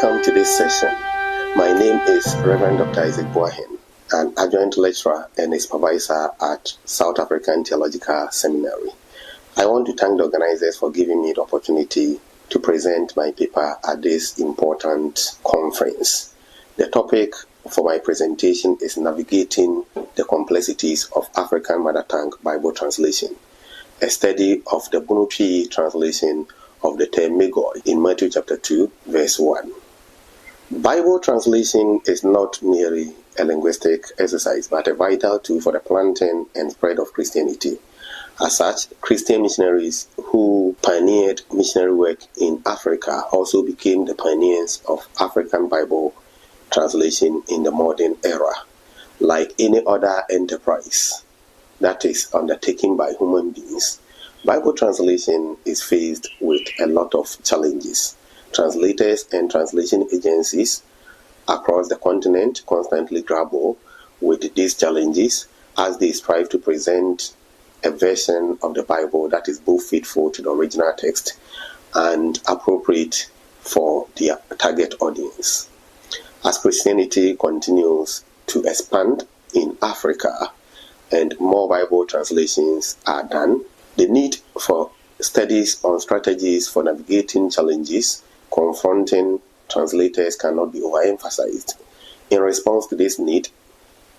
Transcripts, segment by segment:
Welcome to this session. My name is Reverend Dr. Isaac Boaheng, an adjunct lecturer and a supervisor at South African Theological Seminary. I want to thank the organizers for giving me the opportunity to present my paper at this important conference. The topic for my presentation is Navigating the Complexities of African Mother Tongue Bible Translation, a study of the Boaheng-On translation of the term magoi in Matthew chapter 2, verse 1. Bible translation is not merely a linguistic exercise, but a vital tool for the planting and spread of Christianity. As such, Christian missionaries who pioneered missionary work in Africa also became the pioneers of African Bible translation in the modern era. Like any other enterprise that is undertaken by human beings, Bible translation is faced with a lot of challenges. Translators and translation agencies across the continent constantly grapple with these challenges as they strive to present a version of the Bible that is both faithful to the original text and appropriate for their target audience. As Christianity continues to expand in Africa and more Bible translations are done, the need for studies on strategies for navigating challenges confronting translators cannot be overemphasized. In response to this need,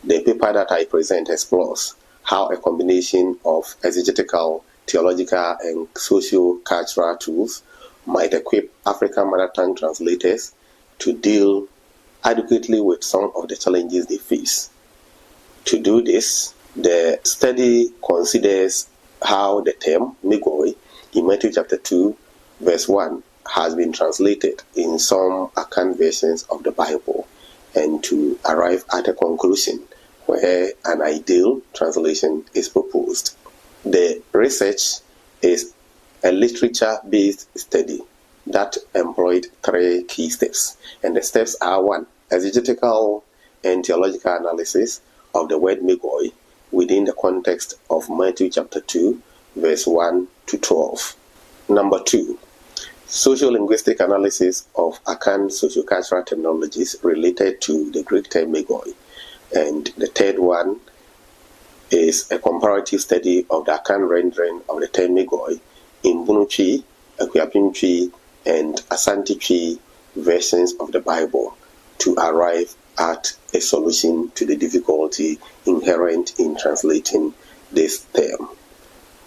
the paper that I present explores how a combination of exegetical, theological, and socio-cultural tools might equip African mother tongue translators to deal adequately with some of the challenges they face. To do this, the study considers how the term magoi in Matthew chapter 2, verse 1 has been translated in some Akan versions of the Bible, and to arrive at a conclusion where an ideal translation is proposed. The research is a literature-based study that employed 3 key steps, and the steps are: 1. Exegetical and theological analysis of the word magoi within the context of Matthew chapter 2, verse 1 to 12. Number 2, sociolinguistic analysis of Akan sociocultural terminologies related to the Greek term magoi. And the third one is a comparative study of the Akan rendering of the term magoi in Boaheng-On, Akuapem-On, and Asante-On versions of the Bible to arrive at a solution to the difficulty inherent in translating this term.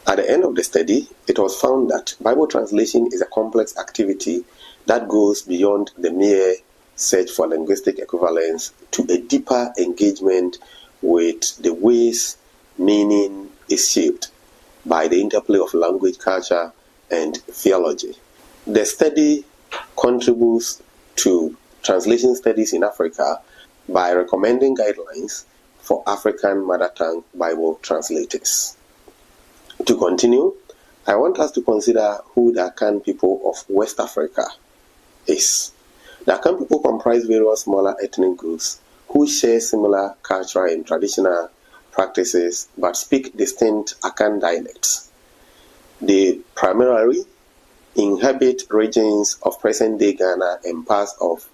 At the end of the study, it was found that Bible translation is a complex activity that goes beyond the mere search for linguistic equivalence to a deeper engagement with the ways meaning is shaped by the interplay of language, culture, and theology. The study contributes to translation studies in Africa by recommending guidelines for African mother tongue Bible translators. To continue, I want us to consider who the Akan people of West Africa is. The Akan people comprise various smaller ethnic groups who share similar cultural and traditional practices but speak distinct Akan dialects. They primarily inhabit regions of present-day Ghana and parts of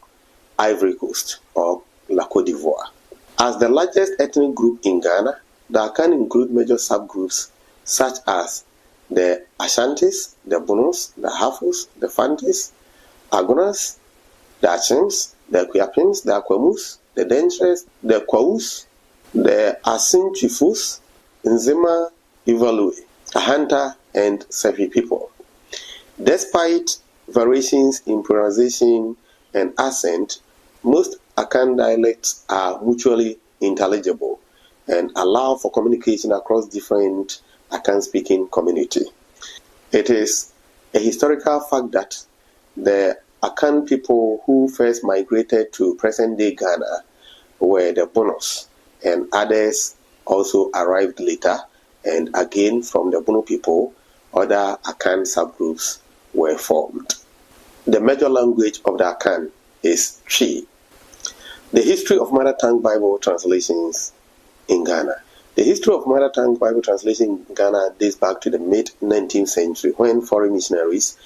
Ivory Coast or La Côte d'Ivoire. As the largest ethnic group in Ghana, the Akan include major subgroups such as the Ashantis, the Bonos, the Hafus, the Fantis, Agonas, the Achems, the Akuapems, the Akwamus, the Dentres, the Kwaus, the Asinchifus, Nzema, Ivalue, Ahanta, and Sefi people. Despite variations in pronunciation and accent, most Akan dialects are mutually intelligible and allow for communication across different Akan-speaking community. It is a historical fact that the Akan people who first migrated to present-day Ghana were the Bonos, and others also arrived later, and again from the Bono people, other Akan subgroups were formed. The major language of the Akan is Twi. The history of mother tongue Bible translations in Ghana. The history of mother tongue Bible translation in Ghana dates back to the mid-19th century when foreign missionaries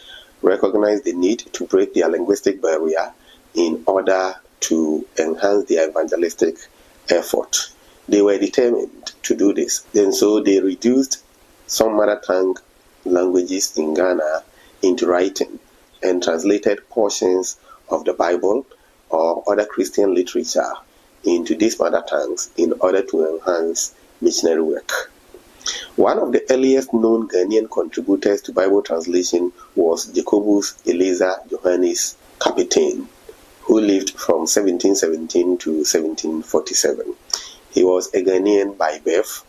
recognized the need to break their linguistic barrier in order to enhance their evangelistic effort. They were determined to do this, and so they reduced some mother tongue languages in Ghana into writing and translated portions of the Bible or other Christian literature into these mother tongues in order to enhance missionary work. One of the earliest known Ghanaian contributors to Bible translation was Jacobus Eleazar Johannes Kaptein, who lived from 1717 to 1747. He was a Ghanaian by birth,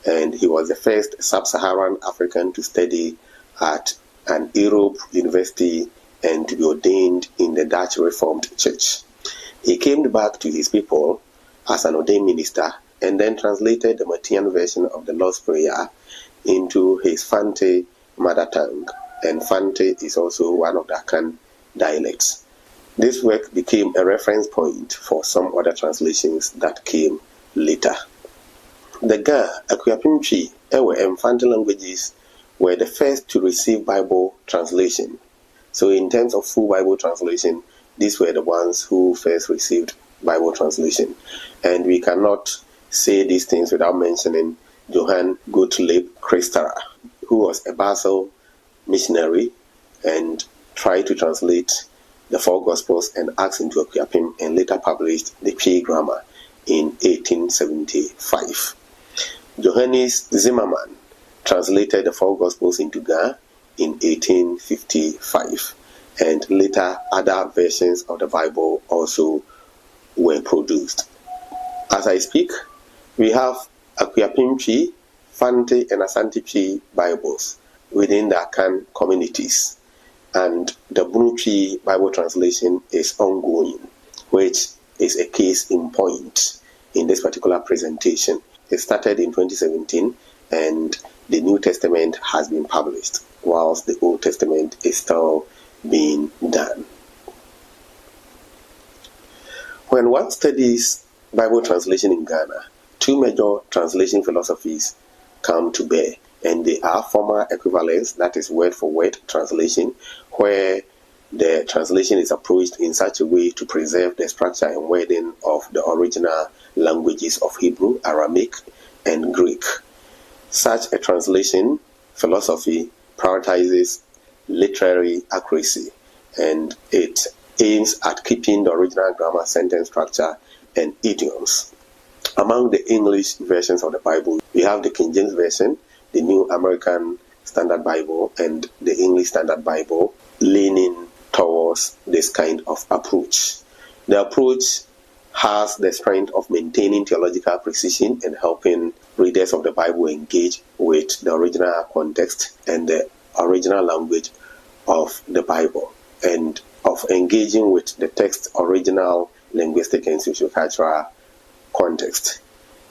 and he was the first sub-Saharan African to study at an Europe university and to be ordained in the Dutch Reformed Church. He came back to his people as an ordained minister and then translated the Matthian version of the Lord's Prayer into his Fante mother tongue, and Fante is also one of the Akan dialects. This work became a reference point for some other translations that came later. The Ga, Akuapimchi, Ewe, and Fante languages were the first to receive Bible translation. So in terms of full Bible translation, these were the ones who first received Bible translation. And we cannot say these things without mentioning Johann Gottlieb Christarer, who was a Basel missionary and tried to translate the four Gospels and Acts into Akuapem and later published the Twi Grammar in 1875. Johannes Zimmermann translated the four Gospels into Ga in 1855, and later other versions of the Bible also were produced. As I speak, we have Akuapem Twi, Fante, and Asante Twi Bibles within the Akan communities, and the Bunu Twi Bible translation is ongoing, which is a case in point in this particular presentation. It started in 2017, and the New Testament has been published, whilst the Old Testament is still being done. When one studies Bible translation in Ghana, two major translation philosophies come to bear, and they are formal equivalence, that is word for word translation, where the translation is approached in such a way to preserve the structure and wording of the original languages of Hebrew, Aramaic, and Greek. Such a translation philosophy prioritizes literary accuracy, and it aims at keeping the original grammar, sentence structure, and idioms. Among the English versions of the Bible, we have the King James Version, the New American Standard Bible, and the English Standard Bible, leaning towards this kind of approach. The approach has the strength of maintaining theological precision and helping readers of the Bible engage with the original context and the original language of the Bible, and of engaging with the text original linguistic and sociocultural context.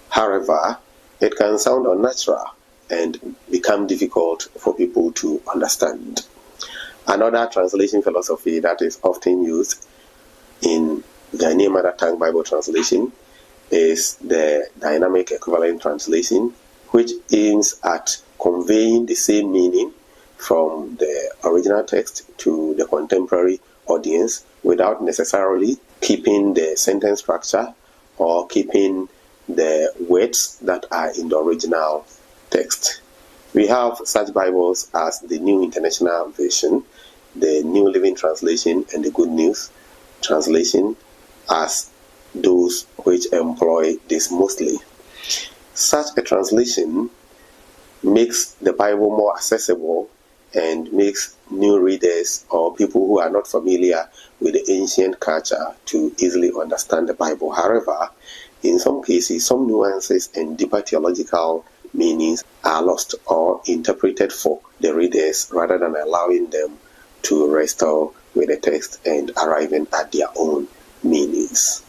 However, it can sound unnatural and become difficult for people to understand. Another translation philosophy that is often used in Ghanaian Mother Tongue Bible translation is the dynamic equivalent translation, which aims at conveying the same meaning from the original text to the contemporary audience without necessarily keeping the sentence structure or keeping the words that are in the original text. We have such Bibles as the New International Version, the New Living Translation, and the Good News Translation as those which employ this mostly. Such a translation makes the Bible more accessible and makes new readers or people who are not familiar with the ancient culture to easily understand the Bible. However, in some cases, some nuances and deeper theological meanings are lost or interpreted for the readers rather than allowing them to wrestle with the text and arriving at their own meanings.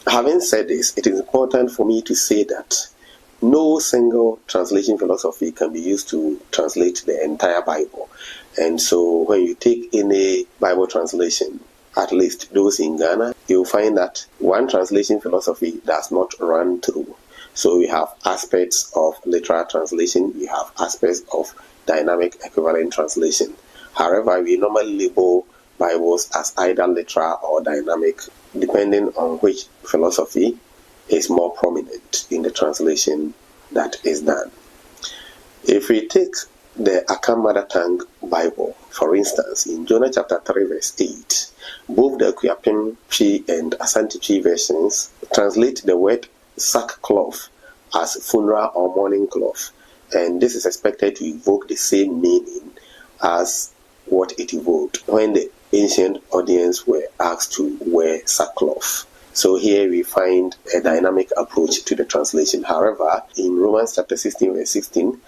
Having said this, it is important for me to say that no single translation philosophy can be used to translate the entire Bible. And so when you take any Bible translation, at least those in Ghana, you'll find that one translation philosophy does not run through. So we have aspects of literal translation, we have aspects of dynamic equivalent translation. However, we normally label Bibles as either literal or dynamic, depending on which philosophy is more prominent in the translation that is done. If we take the Akan Mother Tongue Bible, for instance, in Jonah chapter 3 verse 8, both the Akuapem Twi and Asante Twi versions translate the word sackcloth as funeral or mourning cloth, and this is expected to evoke the same meaning as what it evoked when the ancient audience were asked to wear sackcloth. So here we find a dynamic approach to the translation. However, in Romans chapter 16 verse 16,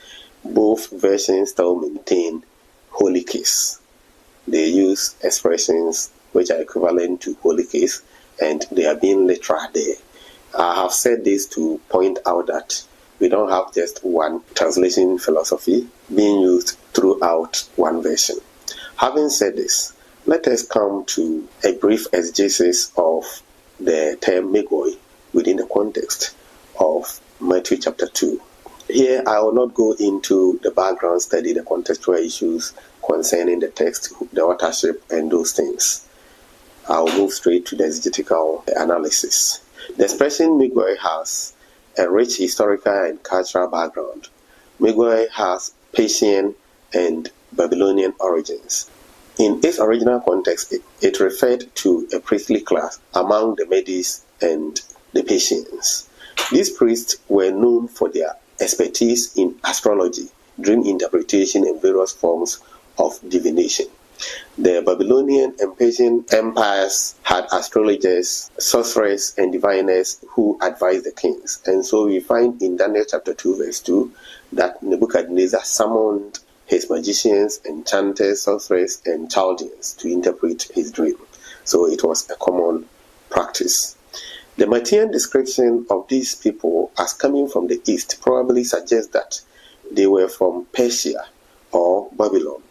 both versions still maintain holy case. They use expressions which are equivalent to holy case, and they are being literal there. I have said this to point out that we don't have just one translation philosophy being used throughout one version. Having said this, let us come to a brief exegesis of the term magoi within the context of Matthew chapter 2. Here I will not go into the background study, the contextual issues concerning the text, the authorship, and those things. I will move straight to the exegetical analysis. The expression magoi has a rich historical and cultural background. Magoi has Persian and Babylonian origins. In its original context, it referred to a priestly class among the Medes and the Persians. These priests were known for their expertise in astrology, dream interpretation, and various forms of divination. The Babylonian and Persian empires had astrologers, sorcerers, and diviners who advised the kings. And so we find in Daniel chapter 2 verse 2 that Nebuchadnezzar summoned his magicians, enchanters, sorcerers, and Chaldeans to interpret his dream. So it was a common practice. The Matthian description of these people as coming from the east probably suggests that they were from Persia or Babylon,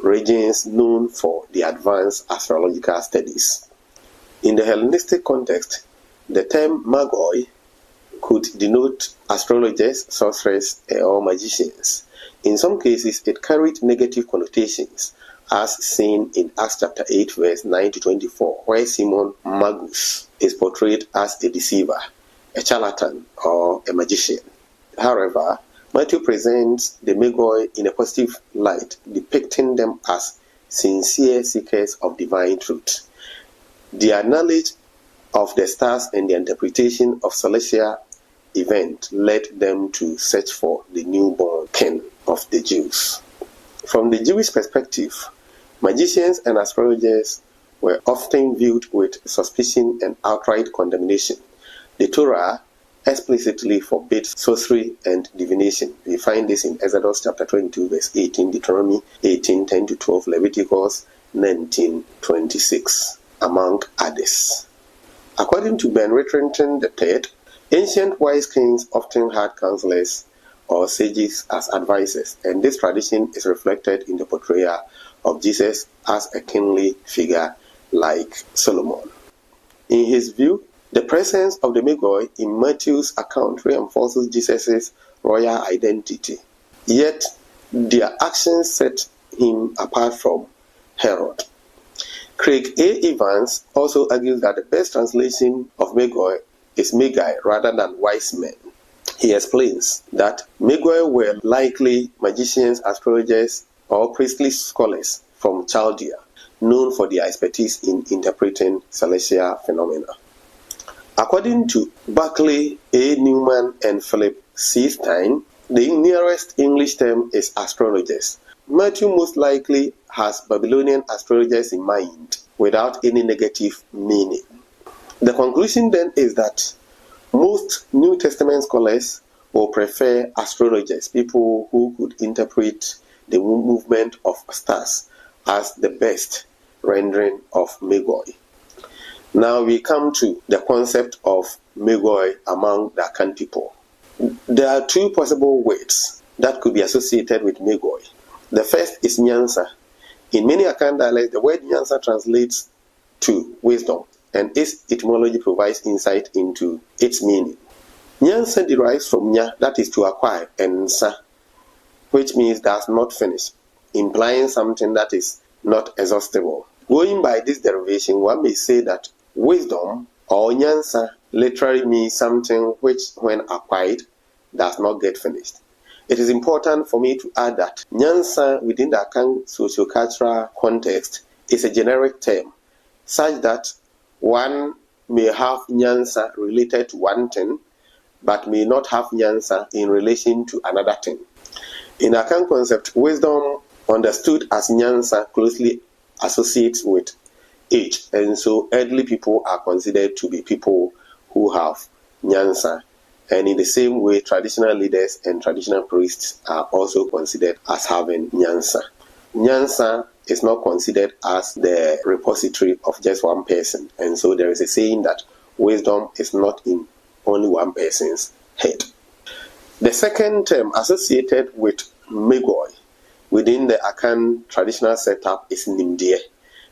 regions known for the advanced astrological studies. In the Hellenistic context, the term magoi could denote astrologers, sorcerers, or magicians. In some cases, it carried negative connotations, as seen in Acts chapter 8, verse 9 to 24, where Simon Magus is portrayed as a deceiver, a charlatan, or a magician. However, Matthew presents the magoi in a positive light, depicting them as sincere seekers of divine truth. Their knowledge of the stars and the interpretation of celestial events led them to search for the newborn king of the Jews. From the Jewish perspective, magicians and astrologers were often viewed with suspicion and outright condemnation. The Torah explicitly forbids sorcery and divination. We find this in Exodus chapter 22 verse 18, Deuteronomy 18:10 to 12, Leviticus 19:26, among others. According to Ben Richardson III, ancient wise kings often had counselors or sages as advisors, and this tradition is reflected in the portrayal of Jesus as a kingly figure like Solomon. In his view, the presence of the magoi in Matthew's account reinforces Jesus' royal identity, yet their actions set him apart from Herod. Craig A. Evans also argues that the best translation of magoi is magi rather than wise men. He explains that magoi were likely magicians, astrologers, or priestly scholars from Chaldea, known for their expertise in interpreting celestial phenomena. According to Buckley A. Newman and Philip C. Stein, the nearest English term is astrologers. Matthew most likely has Babylonian astrologers in mind, without any negative meaning. The conclusion then is that most New Testament scholars will prefer astrologers, people who could interpret the movement of stars, as the best rendering of magoi. Now we come to the concept of magoi among the Akan people. There are two possible words that could be associated with magoi. The first is nyansa. In many Akan dialects, the word nyansa translates to wisdom, and its etymology provides insight into its meaning. Nyansa derives from nya, that is to acquire, and nsa, which means does not finish, implying something that is not exhaustible. Going by this derivation, one may say that wisdom or nyansa literally means something which, when acquired, does not get finished. It is important for me to add that nyansa within the Akan socio-cultural context is a generic term, such that one may have nyansa related to one thing, but may not have nyansa in relation to another thing. In Akan concept, wisdom understood as nyansa closely associates with age, and so elderly people are considered to be people who have nyansa. And in the same way, traditional leaders and traditional priests are also considered as having nyansa. Nyansa is not considered as the repository of just one person, and so there is a saying that wisdom is not in only one person's head. The second term associated with magoi within the Akan traditional setup is nimdeɛ.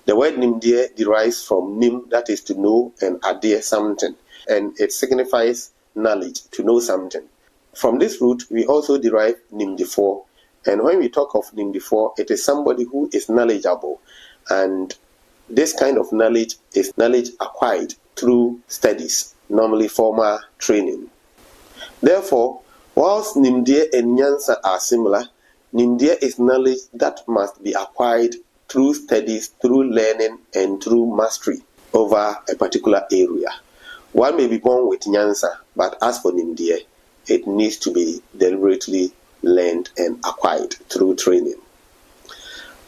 The word nimdeɛ derives from nim, that is to know, and adeɛ, something, and it signifies knowledge, to know something. From this root, we also derive nimdifoɔ, and when we talk of nimdifoɔ, it is somebody who is knowledgeable, and this kind of knowledge is knowledge acquired through studies, normally formal training. Therefore, whilst nimdeɛ and nyansa are similar, nimdeɛ is knowledge that must be acquired through studies, through learning, and through mastery over a particular area. One may be born with nyansa, but as for nimdeɛ, it needs to be deliberately learned and acquired through training.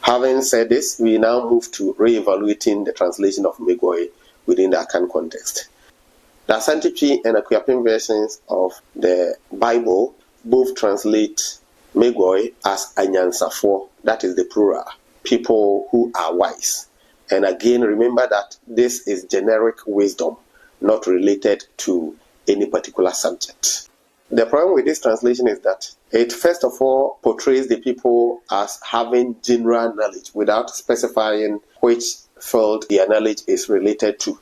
Having said this, we now move to re-evaluating the translation of magoi within the Akan context. The Asante and Akuapem versions of the Bible both translate magoi as anyansafoɔ, that is the plural, people who are wise. And again, remember that this is generic wisdom, not related to any particular subject. The problem with this translation is that it first of all portrays the people as having general knowledge without specifying which field their knowledge is related to.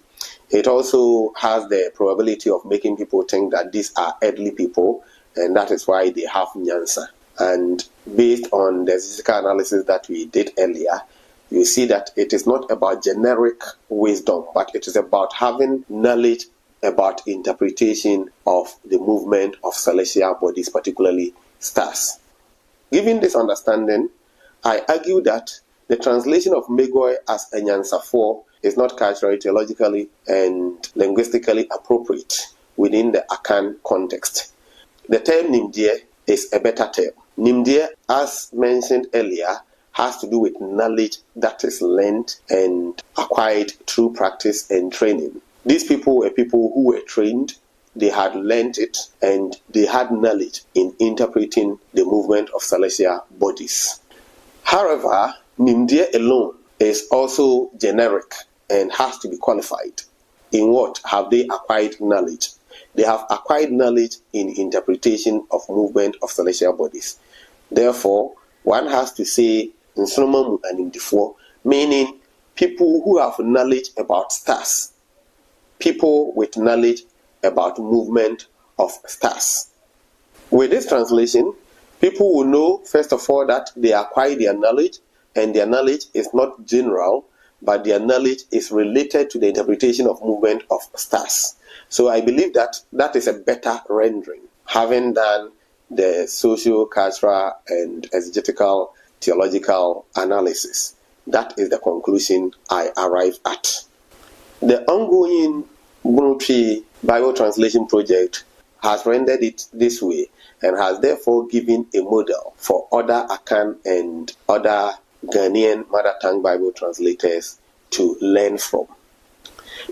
It also has the probability of making people think that these are elderly people, and that is why they have nyansa. And based on the statistical analysis that we did earlier, you see that it is not about generic wisdom, but it is about having knowledge about interpretation of the movement of celestial bodies, particularly stars. Given this understanding, I argue that the translation of magoi as anyansafoɔ is not culturally, theologically, and linguistically appropriate within the Akan context. The term nimdeɛ is a better term. Nimdeɛ, as mentioned earlier, has to do with knowledge that is learned and acquired through practice and training. These people were people who were trained, they had learned it, and they had knowledge in interpreting the movement of celestial bodies. However, nimdeɛ alone is also generic and has to be qualified. In what have they acquired knowledge? They have acquired knowledge in interpretation of movement of celestial bodies. Therefore, one has to say nsonomamu and nimdifoɔ, meaning people who have knowledge about stars, people with knowledge about movement of stars. With this translation, people will know, first of all, that they acquire their knowledge, and their knowledge is not general, but their knowledge is related to the interpretation of movement of stars. So I believe that that is a better rendering, having done the socio-cultural and exegetical theological analysis. That is the conclusion I arrive at. The ongoing Boaheng-On Bible translation project has rendered it this way and has therefore given a model for other Akan and other Ghanaian mother tongue Bible translators to learn from.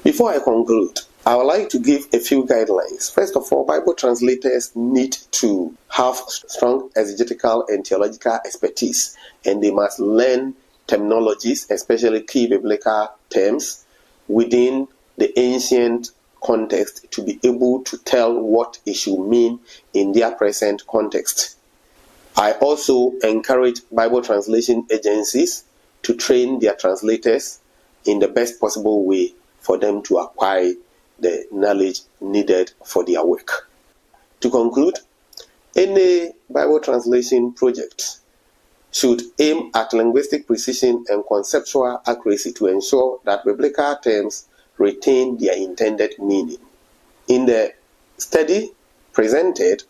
Before I conclude, I would like to give a few guidelines. First of all, Bible translators need to have strong exegetical and theological expertise, and they must learn terminologies, especially key biblical terms, within the ancient context to be able to tell what it should mean in their present context. I also encourage Bible translation agencies to train their translators in the best possible way for them to acquire the knowledge needed for their work. To conclude, any Bible translation project should aim at linguistic precision and conceptual accuracy to ensure that biblical terms retain their intended meaning. In the study presented,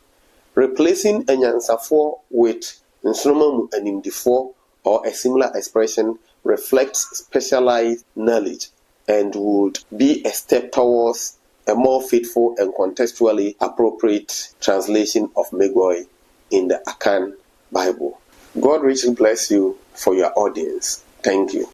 replacing enyansafo with nsromamu animdifo or a similar expression reflects specialized knowledge and would be a step towards a more faithful and contextually appropriate translation of magoi in the Akan Bible. God richly bless you for your audience. Thank you.